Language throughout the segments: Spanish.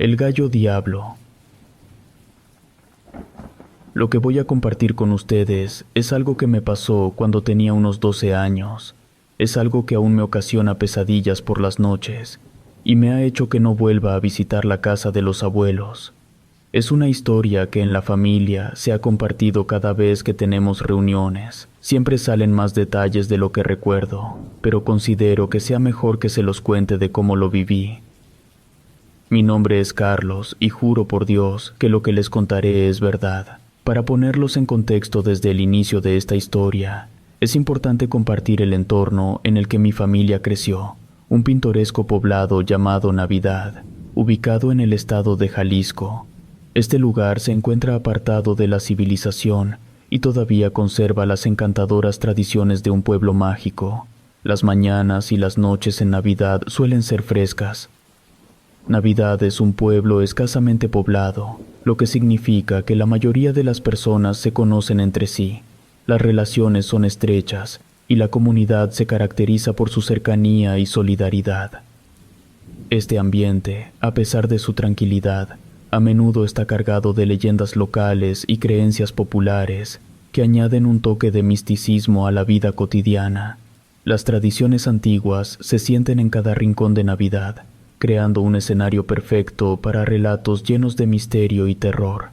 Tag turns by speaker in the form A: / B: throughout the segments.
A: El gallo diablo. Lo que voy a compartir con ustedes es algo que me pasó cuando tenía unos 12 años. Es algo que aún me ocasiona pesadillas por las noches y me ha hecho que no vuelva a visitar la casa de los abuelos. Es una historia que en la familia se ha compartido cada vez que tenemos reuniones. Siempre salen más detalles de lo que recuerdo, pero considero que sea mejor que se los cuente de cómo lo viví. Mi nombre es Carlos y juro por Dios que lo que les contaré es verdad. Para ponerlos en contexto desde el inicio de esta historia, es importante compartir el entorno en el que mi familia creció, un pintoresco poblado llamado Navidad, ubicado en el estado de Jalisco. Este lugar se encuentra apartado de la civilización y todavía conserva las encantadoras tradiciones de un pueblo mágico. Las mañanas y las noches en Navidad suelen ser frescas. Navidad es un pueblo escasamente poblado, lo que significa que la mayoría de las personas se conocen entre sí. Las relaciones son estrechas y la comunidad se caracteriza por su cercanía y solidaridad. Este ambiente, a pesar de su tranquilidad, a menudo está cargado de leyendas locales y creencias populares que añaden un toque de misticismo a la vida cotidiana. Las tradiciones antiguas se sienten en cada rincón de Navidad, creando un escenario perfecto para relatos llenos de misterio y terror.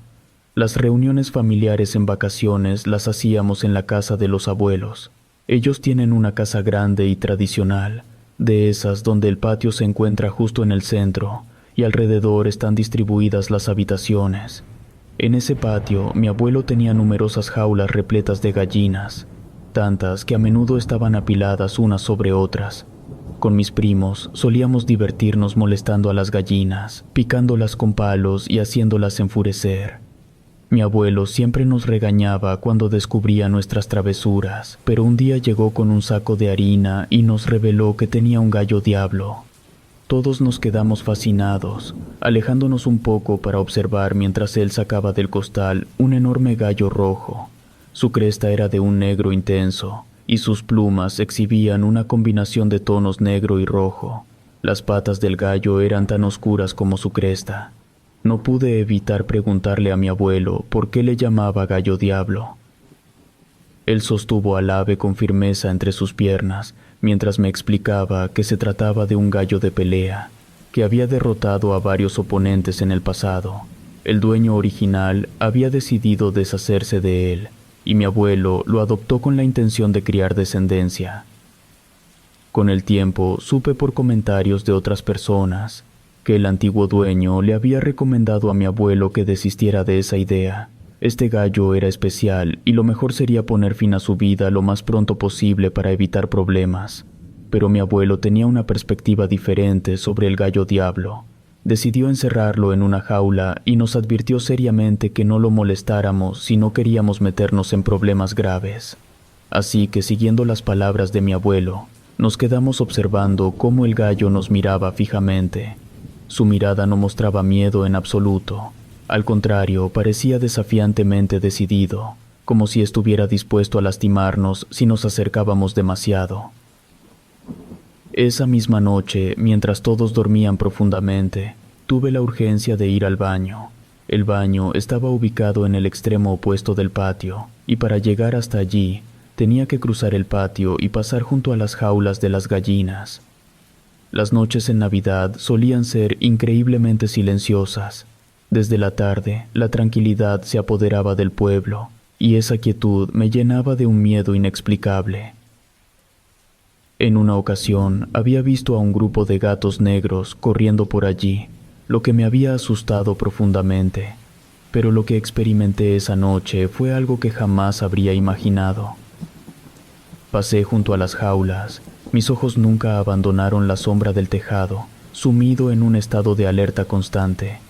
A: Las reuniones familiares en vacaciones las hacíamos en la casa de los abuelos. Ellos tienen una casa grande y tradicional, de esas donde el patio se encuentra justo en el centro, y alrededor están distribuidas las habitaciones. En ese patio, mi abuelo tenía numerosas jaulas repletas de gallinas, tantas que a menudo estaban apiladas unas sobre otras. Con mis primos solíamos divertirnos molestando a las gallinas, picándolas con palos y haciéndolas enfurecer. Mi abuelo siempre nos regañaba cuando descubría nuestras travesuras, pero un día llegó con un saco de harina y nos reveló que tenía un gallo diablo. Todos nos quedamos fascinados, alejándonos un poco para observar mientras él sacaba del costal un enorme gallo rojo. Su cresta era de un negro intenso, y sus plumas exhibían una combinación de tonos negro y rojo. Las patas del gallo eran tan oscuras como su cresta. No pude evitar preguntarle a mi abuelo por qué le llamaba gallo diablo. Él sostuvo al ave con firmeza entre sus piernas, mientras me explicaba que se trataba de un gallo de pelea, que había derrotado a varios oponentes en el pasado. El dueño original había decidido deshacerse de él, y mi abuelo lo adoptó con la intención de criar descendencia. Con el tiempo supe por comentarios de otras personas que el antiguo dueño le había recomendado a mi abuelo que desistiera de esa idea. Este gallo era especial y lo mejor sería poner fin a su vida lo más pronto posible para evitar problemas. Pero mi abuelo tenía una perspectiva diferente sobre el gallo diablo. Decidió encerrarlo en una jaula y nos advirtió seriamente que no lo molestáramos si no queríamos meternos en problemas graves. Así que, siguiendo las palabras de mi abuelo, nos quedamos observando cómo el gallo nos miraba fijamente. Su mirada no mostraba miedo en absoluto. Al contrario, parecía desafiantemente decidido, como si estuviera dispuesto a lastimarnos si nos acercábamos demasiado. Esa misma noche, mientras todos dormían profundamente, tuve la urgencia de ir al baño. El baño estaba ubicado en el extremo opuesto del patio, y para llegar hasta allí, tenía que cruzar el patio y pasar junto a las jaulas de las gallinas. Las noches en Navidad solían ser increíblemente silenciosas. Desde la tarde, la tranquilidad se apoderaba del pueblo, y esa quietud me llenaba de un miedo inexplicable. En una ocasión, había visto a un grupo de gatos negros corriendo por allí, lo que me había asustado profundamente. Pero lo que experimenté esa noche fue algo que jamás habría imaginado. Pasé junto a las jaulas. Mis ojos nunca abandonaron la sombra del tejado, sumido en un estado de alerta constante.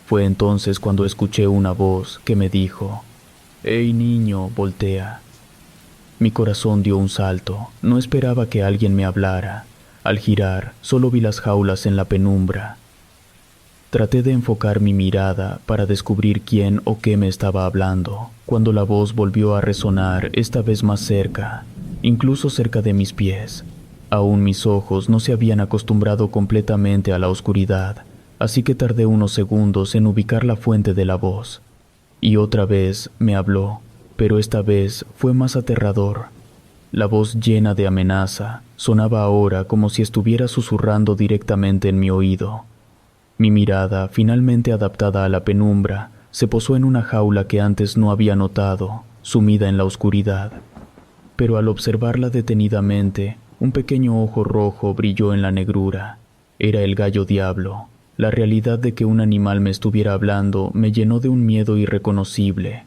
A: Fue entonces cuando escuché una voz que me dijo: «¡Hey niño, voltea!». Mi corazón dio un salto, no esperaba que alguien me hablara. Al girar, solo vi las jaulas en la penumbra. Traté de enfocar mi mirada para descubrir quién o qué me estaba hablando, cuando la voz volvió a resonar, esta vez más cerca, incluso cerca de mis pies. Aún mis ojos no se habían acostumbrado completamente a la oscuridad, así que tardé unos segundos en ubicar la fuente de la voz. Y otra vez me habló, pero esta vez fue más aterrador. La voz llena de amenaza sonaba ahora como si estuviera susurrando directamente en mi oído. Mi mirada, finalmente adaptada a la penumbra, se posó en una jaula que antes no había notado, sumida en la oscuridad. Pero al observarla detenidamente, un pequeño ojo rojo brilló en la negrura. Era el gallo diablo. La realidad de que un animal me estuviera hablando me llenó de un miedo irreconocible.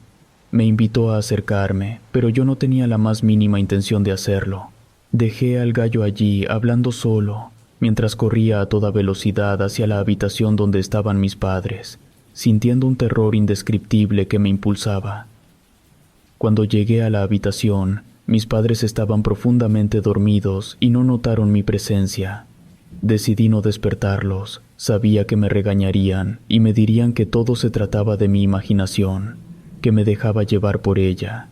A: Me invitó a acercarme, pero yo no tenía la más mínima intención de hacerlo. Dejé al gallo allí hablando solo, mientras corría a toda velocidad hacia la habitación donde estaban mis padres, sintiendo un terror indescriptible que me impulsaba. Cuando llegué a la habitación, mis padres estaban profundamente dormidos y no notaron mi presencia. Decidí no despertarlos. Sabía que me regañarían y me dirían que todo se trataba de mi imaginación, que me dejaba llevar por ella.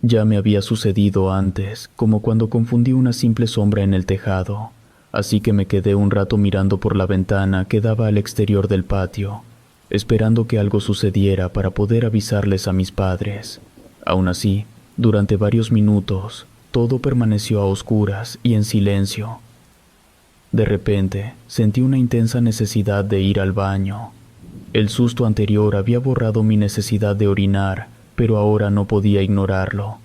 A: Ya me había sucedido antes, como cuando confundí una simple sombra en el tejado, así que me quedé un rato mirando por la ventana que daba al exterior del patio, esperando que algo sucediera para poder avisarles a mis padres. Aún así, durante varios minutos, todo permaneció a oscuras y en silencio. De repente, sentí una intensa necesidad de ir al baño. El susto anterior había borrado mi necesidad de orinar, pero ahora no podía ignorarlo.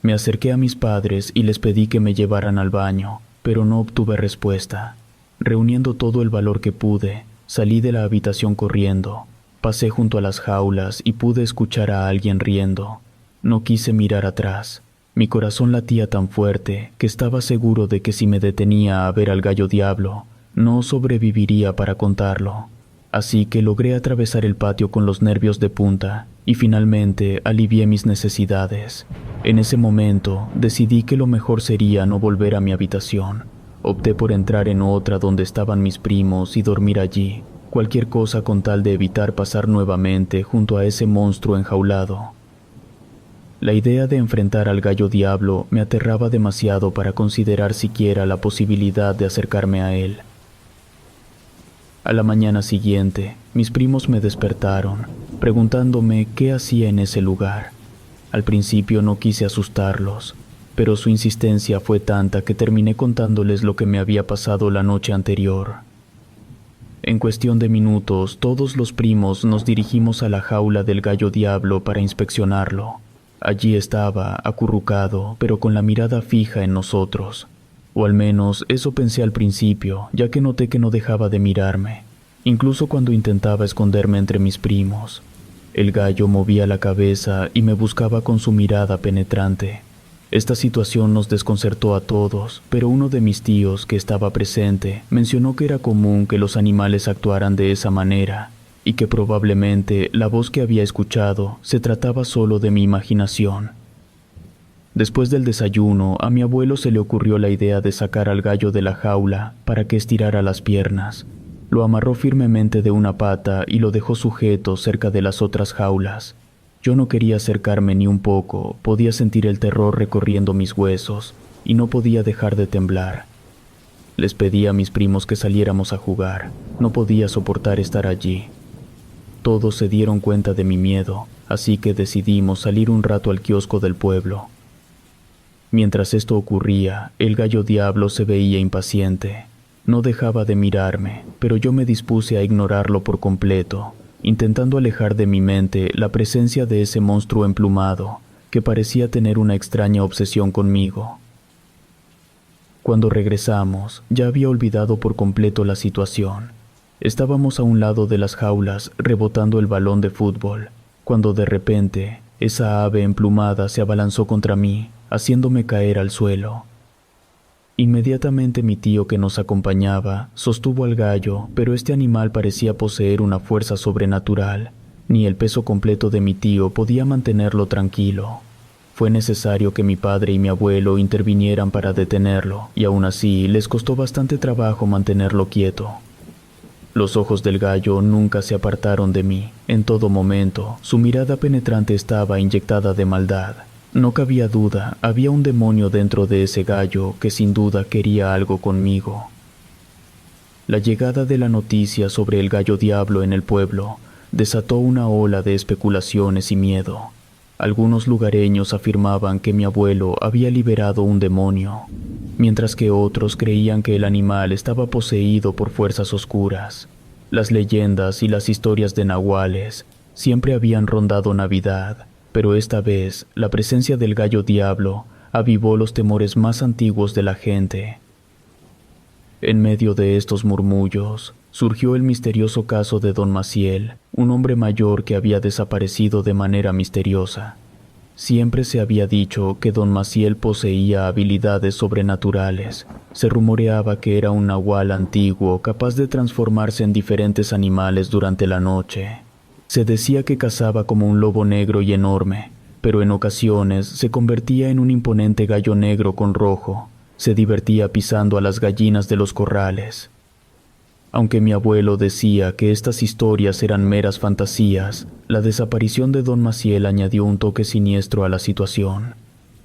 A: Me acerqué a mis padres y les pedí que me llevaran al baño, pero no obtuve respuesta. Reuniendo todo el valor que pude, salí de la habitación corriendo. Pasé junto a las jaulas y pude escuchar a alguien riendo. No quise mirar atrás. Mi corazón latía tan fuerte que estaba seguro de que si me detenía a ver al gallo diablo, no sobreviviría para contarlo. Así que logré atravesar el patio con los nervios de punta y finalmente alivié mis necesidades. En ese momento decidí que lo mejor sería no volver a mi habitación. Opté por entrar en otra donde estaban mis primos y dormir allí, cualquier cosa con tal de evitar pasar nuevamente junto a ese monstruo enjaulado. La idea de enfrentar al gallo diablo me aterraba demasiado para considerar siquiera la posibilidad de acercarme a él. A la mañana siguiente, mis primos me despertaron, preguntándome qué hacía en ese lugar. Al principio no quise asustarlos, pero su insistencia fue tanta que terminé contándoles lo que me había pasado la noche anterior. En cuestión de minutos, todos los primos nos dirigimos a la jaula del gallo diablo para inspeccionarlo. Allí estaba, acurrucado, pero con la mirada fija en nosotros. O al menos eso pensé al principio, ya que noté que no dejaba de mirarme, incluso cuando intentaba esconderme entre mis primos. El gallo movía la cabeza y me buscaba con su mirada penetrante. Esta situación nos desconcertó a todos, pero uno de mis tíos, que estaba presente, mencionó que era común que los animales actuaran de esa manera, y que probablemente la voz que había escuchado se trataba solo de mi imaginación. Después del desayuno, a mi abuelo se le ocurrió la idea de sacar al gallo de la jaula para que estirara las piernas. Lo amarró firmemente de una pata y lo dejó sujeto cerca de las otras jaulas. Yo no quería acercarme ni un poco, podía sentir el terror recorriendo mis huesos y no podía dejar de temblar. Les pedí a mis primos que saliéramos a jugar, no podía soportar estar allí. Todos se dieron cuenta de mi miedo, así que decidimos salir un rato al kiosco del pueblo. Mientras esto ocurría, el gallo diablo se veía impaciente. No dejaba de mirarme, pero yo me dispuse a ignorarlo por completo, intentando alejar de mi mente la presencia de ese monstruo emplumado, que parecía tener una extraña obsesión conmigo. Cuando regresamos, ya había olvidado por completo la situación. Estábamos a un lado de las jaulas rebotando el balón de fútbol, cuando de repente esa ave emplumada se abalanzó contra mí, haciéndome caer al suelo. Inmediatamente mi tío, que nos acompañaba, sostuvo al gallo, pero este animal parecía poseer una fuerza sobrenatural. Ni el peso completo de mi tío podía mantenerlo tranquilo. Fue necesario que mi padre y mi abuelo intervinieran para detenerlo, y aún así les costó bastante trabajo mantenerlo quieto. Los ojos del gallo nunca se apartaron de mí. En todo momento, su mirada penetrante estaba inyectada de maldad. No cabía duda, había un demonio dentro de ese gallo que sin duda quería algo conmigo. La llegada de la noticia sobre el gallo diablo en el pueblo desató una ola de especulaciones y miedo. Algunos lugareños afirmaban que mi abuelo había liberado un demonio, mientras que otros creían que el animal estaba poseído por fuerzas oscuras. Las leyendas y las historias de nahuales siempre habían rondado Navidad, pero esta vez la presencia del gallo diablo avivó los temores más antiguos de la gente. En medio de estos murmullos, surgió el misterioso caso de don Maciel, un hombre mayor que había desaparecido de manera misteriosa. Siempre se había dicho que don Maciel poseía habilidades sobrenaturales. Se rumoreaba que era un nahual antiguo capaz de transformarse en diferentes animales durante la noche. Se decía que cazaba como un lobo negro y enorme, pero en ocasiones se convertía en un imponente gallo negro con rojo. Se divertía pisando a las gallinas de los corrales. Aunque mi abuelo decía que estas historias eran meras fantasías, la desaparición de don Maciel añadió un toque siniestro a la situación.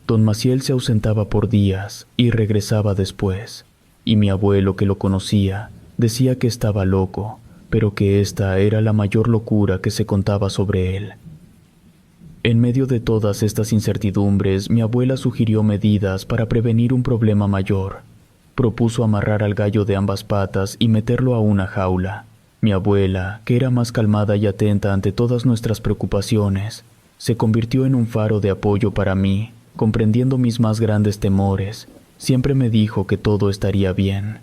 A: Don Maciel se ausentaba por días y regresaba después, y mi abuelo, que lo conocía, decía que estaba loco, pero que esta era la mayor locura que se contaba sobre él. En medio de todas estas incertidumbres, mi abuela sugirió medidas para prevenir un problema mayor. Propuso amarrar al gallo de ambas patas y meterlo a una jaula. Mi abuela, que era más calmada y atenta ante todas nuestras preocupaciones, se convirtió en un faro de apoyo para mí, comprendiendo mis más grandes temores. Siempre me dijo que todo estaría bien.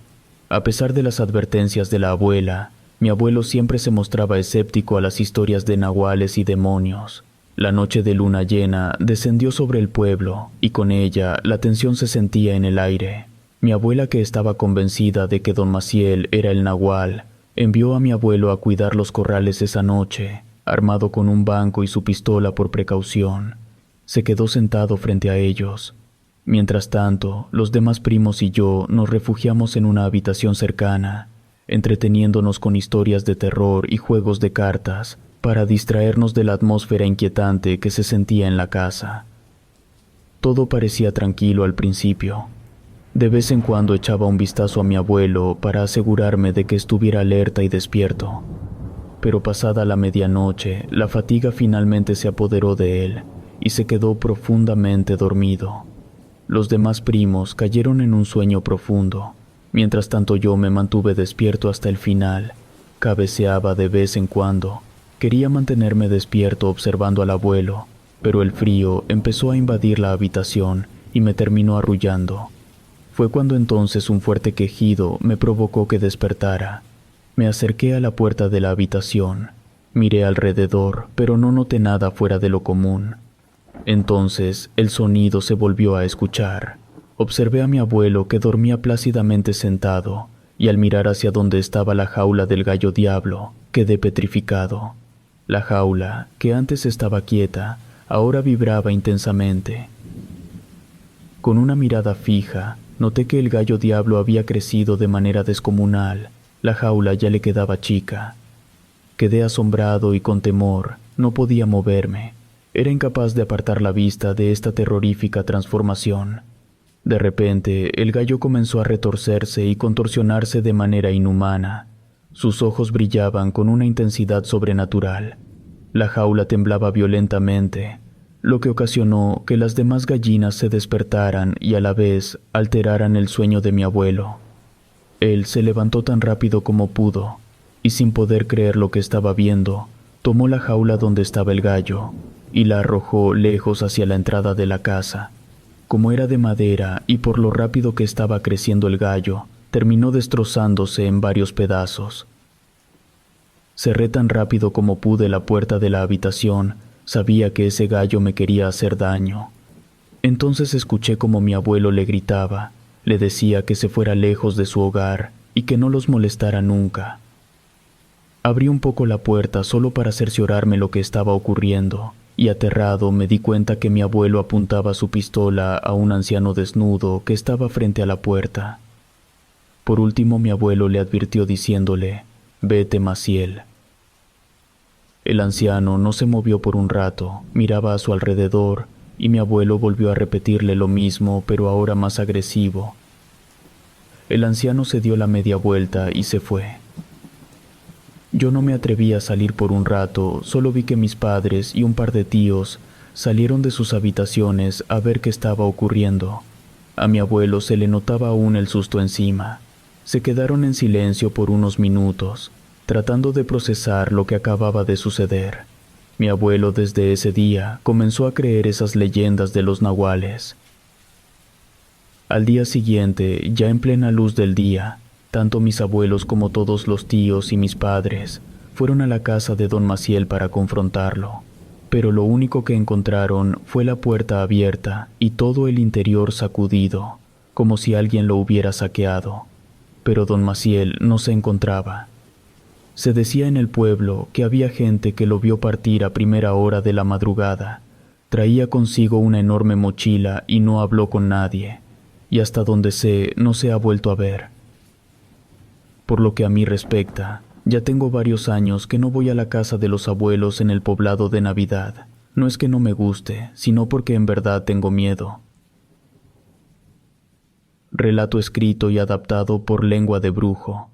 A: A pesar de las advertencias de la abuela, mi abuelo siempre se mostraba escéptico a las historias de nahuales y demonios. La noche de luna llena descendió sobre el pueblo y con ella la tensión se sentía en el aire. Mi abuela, que estaba convencida de que don Maciel era el nahual, envió a mi abuelo a cuidar los corrales esa noche, armado con un banco y su pistola por precaución. Se quedó sentado frente a ellos. Mientras tanto, los demás primos y yo nos refugiamos en una habitación cercana, entreteniéndonos con historias de terror y juegos de cartas, para distraernos de la atmósfera inquietante que se sentía en la casa. Todo parecía tranquilo al principio. De vez en cuando echaba un vistazo a mi abuelo para asegurarme de que estuviera alerta y despierto. Pero pasada la medianoche, la fatiga finalmente se apoderó de él y se quedó profundamente dormido. Los demás primos cayeron en un sueño profundo. Mientras tanto yo me mantuve despierto hasta el final. Cabeceaba de vez en cuando. Quería mantenerme despierto observando al abuelo, pero el frío empezó a invadir la habitación y me terminó arrullando. Fue cuando entonces un fuerte quejido me provocó que despertara. Me acerqué a la puerta de la habitación. Miré alrededor, pero no noté nada fuera de lo común. Entonces el sonido se volvió a escuchar. Observé a mi abuelo, que dormía plácidamente sentado, y al mirar hacia donde estaba la jaula del gallo diablo, quedé petrificado. La jaula, que antes estaba quieta, ahora vibraba intensamente. Con una mirada fija, noté que el gallo diablo había crecido de manera descomunal. La jaula ya le quedaba chica. Quedé asombrado y con temor. No podía moverme. Era incapaz de apartar la vista de esta terrorífica transformación. De repente, el gallo comenzó a retorcerse y contorsionarse de manera inhumana. Sus ojos brillaban con una intensidad sobrenatural. La jaula temblaba violentamente, lo que ocasionó que las demás gallinas se despertaran y a la vez alteraran el sueño de mi abuelo. Él se levantó tan rápido como pudo, y sin poder creer lo que estaba viendo, tomó la jaula donde estaba el gallo y la arrojó lejos hacia la entrada de la casa. Como era de madera y por lo rápido que estaba creciendo el gallo, terminó destrozándose en varios pedazos. Cerré tan rápido como pude la puerta de la habitación. Sabía que ese gallo me quería hacer daño. Entonces escuché como mi abuelo le gritaba. Le decía que se fuera lejos de su hogar y que no los molestara nunca. Abrí un poco la puerta solo para cerciorarme lo que estaba ocurriendo, y aterrado me di cuenta que mi abuelo apuntaba su pistola a un anciano desnudo que estaba frente a la puerta. Por último, mi abuelo le advirtió diciéndole: «Vete, Maciel». El anciano no se movió por un rato, miraba a su alrededor, y mi abuelo volvió a repetirle lo mismo, pero ahora más agresivo. El anciano se dio la media vuelta y se fue. Yo no me atreví a salir por un rato, solo vi que mis padres y un par de tíos salieron de sus habitaciones a ver qué estaba ocurriendo. A mi abuelo se le notaba aún el susto encima. Se quedaron en silencio por unos minutos, tratando de procesar lo que acababa de suceder. Mi abuelo desde ese día comenzó a creer esas leyendas de los nahuales. Al día siguiente, ya en plena luz del día, tanto mis abuelos como todos los tíos y mis padres fueron a la casa de don Maciel para confrontarlo, pero lo único que encontraron fue la puerta abierta y todo el interior sacudido, como si alguien lo hubiera saqueado. Pero don Maciel no se encontraba. Se decía en el pueblo que había gente que lo vio partir a primera hora de la madrugada. Traía consigo una enorme mochila y no habló con nadie, y hasta donde sé no se ha vuelto a ver. Por lo que a mí respecta, ya tengo varios años que no voy a la casa de los abuelos en el poblado de Navidad. No es que no me guste, sino porque en verdad tengo miedo. Relato escrito y adaptado por Lengua de Brujo.